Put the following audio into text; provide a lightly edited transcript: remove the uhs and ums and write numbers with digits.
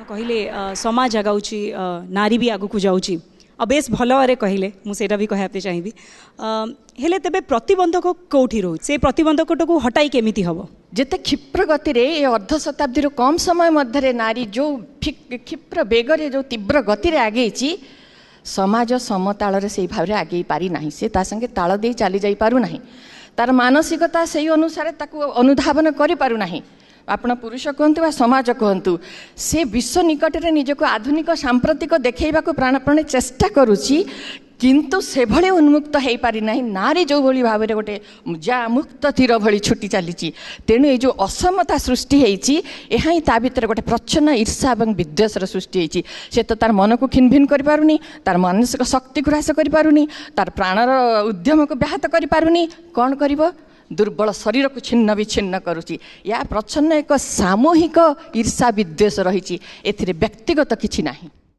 कहले समाज आगाउची नारी भी आगु को जाउची बेस भल भाव कहले मुझे भी कहते चाहिए हेले तेबे प्रतिबंधक कौटी रो से प्रतिबंधक को हटाई केमिति हबो जेते क्षिप्र गति रे ये अर्ध शताब्दी रो कम समय मध्य नारी जो क्षिप्र बेगरे जो तीव्र गति रे आगे समाज समताल रे से भाव आगे पारि नाही से ता संगे ताल दे चली जाई पारु नाही तार मानसिकता से अनुसार ताकू अनुधावन करि पारु नाही आपण पुरुष कहतु बा समाज कहतु से विश्व निकट में निजक आधुनिक सांप्रतिक देखा प्राणपणे चेष्टा करुच्ची किंतु से भले उन्मुक्त हो पारि नाही नारी जो भली भाव में गोटे जा मुक्त तीर भली छुटी चली तेणु ये जो असमता सृष्टि होती ही ता भीतर गोटे प्रच्छन्न ईर्षा और विद्वेषर सृष्टि होती से तो तार मन को खिन भिन कर पारुनी तार मानसिक शक्ति को ह्रास कर पारुनी तार प्राणर उद्यम को व्याहत कर पारुनी कौन करिबो दुर्बल शरीर को छिन्न विच्छिन्न करुच्ची या प्रच्छन्न एक सामूहिक ईर्षा विद्वेष रही एथिरे व्यक्तिगत किछि नाही।